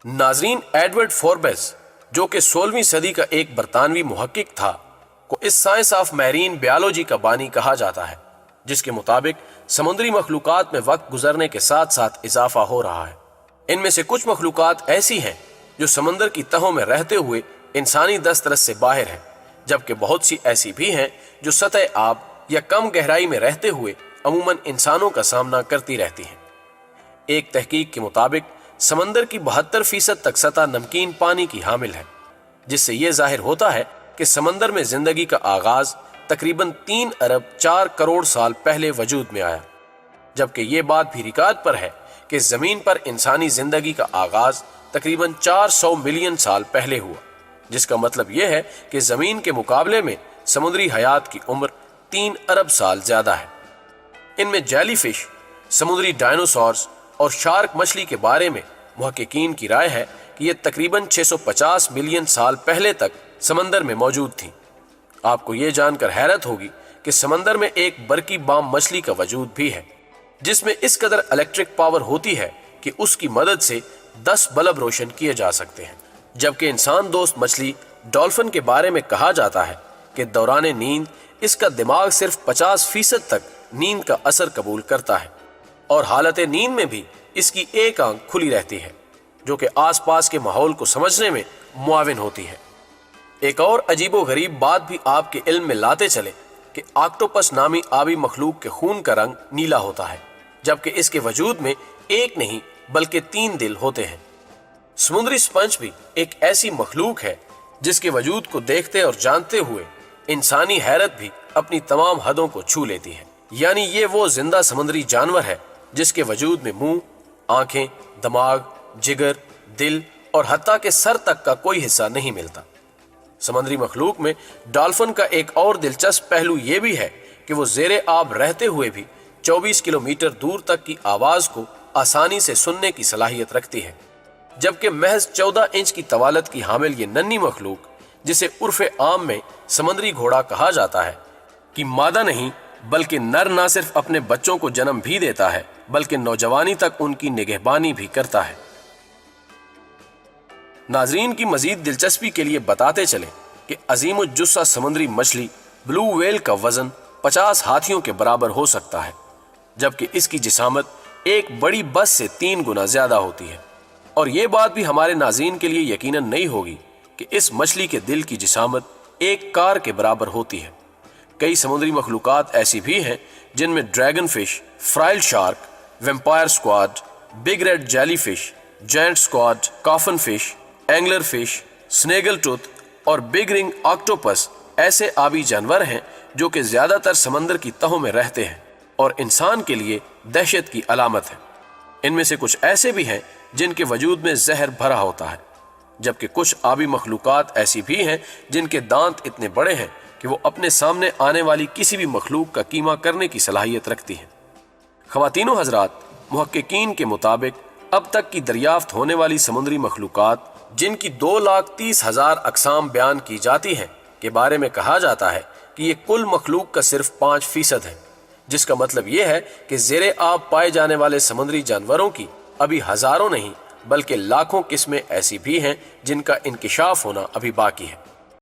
ناظرین، Edward Forbes جو کہ 16ویں صدی کا ایک برطانوی محقق تھا کو اس سائنس آف میرین بیالوجی کا بانی کہا جاتا ہے، جس کے مطابق سمندری مخلوقات میں وقت گزرنے کے ساتھ ساتھ اضافہ ہو رہا ہے۔ ان میں سے کچھ مخلوقات ایسی ہیں جو سمندر کی تہوں میں رہتے ہوئے انسانی دسترس سے باہر ہیں، جبکہ بہت سی ایسی بھی ہیں جو سطح آب یا کم گہرائی میں رہتے ہوئے عموماً انسانوں کا سامنا کرتی رہتی ہیں۔ ایک تحقیق کے مطابق سمندر کی 72% تک سطح نمکین پانی کی حامل ہے، جس سے یہ ظاہر ہوتا ہے کہ سمندر میں زندگی کا آغاز تقریباً 3 ارب 4 کروڑ سال پہلے وجود میں آیا، جبکہ یہ بات بھی ریکارڈ پر ہے کہ زمین پر انسانی زندگی کا آغاز تقریباً 400 ملین سال پہلے ہوا، جس کا مطلب یہ ہے کہ زمین کے مقابلے میں سمندری حیات کی عمر 3 ارب سال زیادہ ہے۔ ان میں جیلی فش، سمندری ڈائنوسورز اور شارک مچھلی کے بارے میں محققین کی رائے ہے کہ یہ تقریباً 650 ملین سال پہلے تک سمندر میں موجود تھیں۔ آپ کو یہ جان کر حیرت ہوگی کہ سمندر میں ایک برقی بام مچھلی کا وجود بھی ہے، جس میں اس قدر الیکٹرک پاور ہوتی ہے کہ اس کی مدد سے 10 بلب روشن کیے جا سکتے ہیں۔ جبکہ انسان دوست مچھلی ڈالفن کے بارے میں کہا جاتا ہے کہ دوران نیند اس کا دماغ صرف 50% تک نیند کا اثر قبول کرتا ہے، اور حالت نیند میں بھی اس کی ایک آنکھ کھلی رہتی ہے، جو کہ آس پاس کے ماحول کو سمجھنے میں معاون ہوتی ہے۔ ایک اور عجیب و غریب بات بھی آپ کے علم میں لاتے چلے کہ آکٹوپس نامی آبی مخلوق کے خون کا رنگ نیلا ہوتا ہے، جبکہ اس کے وجود میں ایک نہیں بلکہ 3 دل ہوتے ہیں۔ سمندری سپنج بھی ایک ایسی مخلوق ہے جس کے وجود کو دیکھتے اور جانتے ہوئے انسانی حیرت بھی اپنی تمام حدوں کو چھو لیتی ہے۔ یعنی یہ وہ زندہ سمندری جانور ہے جس کے وجود میں منہ، آنکھیں، دماغ، جگر، دل اور حتیٰ کہ سر تک کا کوئی حصہ نہیں ملتا۔ سمندری مخلوق میں ڈالفن کا ایک اور دلچسپ پہلو یہ بھی ہے کہ وہ زیر آب رہتے ہوئے بھی 24 کلومیٹر دور تک کی آواز کو آسانی سے سننے کی صلاحیت رکھتی ہے، جبکہ محض 14 انچ کی طوالت کی حامل یہ ننھی مخلوق، جسے عرف عام میں سمندری گھوڑا کہا جاتا ہے، کہ مادہ نہیں بلکہ نر نہ صرف اپنے بچوں کو جنم بھی دیتا ہے بلکہ نوجوانی تک ان کی نگہبانی بھی کرتا ہے۔ ناظرین کی مزید دلچسپی کے لیے بتاتے چلیں کہ عظیم الجثہ سمندری مچھلی بلو ویل کا وزن 50 ہاتھیوں کے برابر ہو سکتا ہے، جبکہ اس کی جسامت ایک بڑی بس سے 3 گنا زیادہ ہوتی ہے۔ اور یہ بات بھی ہمارے ناظرین کے لیے یقیناً نہیں ہوگی کہ اس مچھلی کے دل کی جسامت ایک کار کے برابر ہوتی ہے۔ کئی سمندری مخلوقات ایسی بھی ہیں جن میں dragon fish, frill shark, vampire squid, big red jellyfish, giant squid, coffin fish, angler fish, snaggletooth اور بگ رنگ آکٹوپس ایسے آبی جانور ہیں جو کہ زیادہ تر سمندر کی تہوں میں رہتے ہیں اور انسان کے لیے دہشت کی علامت ہے۔ ان میں سے کچھ ایسے بھی ہیں جن کے وجود میں زہر بھرا ہوتا ہے، جبکہ کچھ آبی مخلوقات ایسی بھی ہیں جن کے دانت اتنے بڑے ہیں کہ وہ اپنے سامنے آنے والی کسی بھی مخلوق کا کیما کرنے کی صلاحیت رکھتی ہیں۔ خواتین و حضرات، محققین کے مطابق اب تک کی دریافت ہونے والی سمندری مخلوقات جن کی 2,30,000 اقسام بیان کی جاتی ہیں کے بارے میں کہا جاتا ہے کہ یہ کل مخلوق کا صرف 5% ہے، جس کا مطلب یہ ہے کہ زیر آب پائے جانے والے سمندری جانوروں کی ابھی ہزاروں نہیں بلکہ لاکھوں قسمیں ایسی بھی ہیں جن کا انکشاف ہونا ابھی باقی ہے۔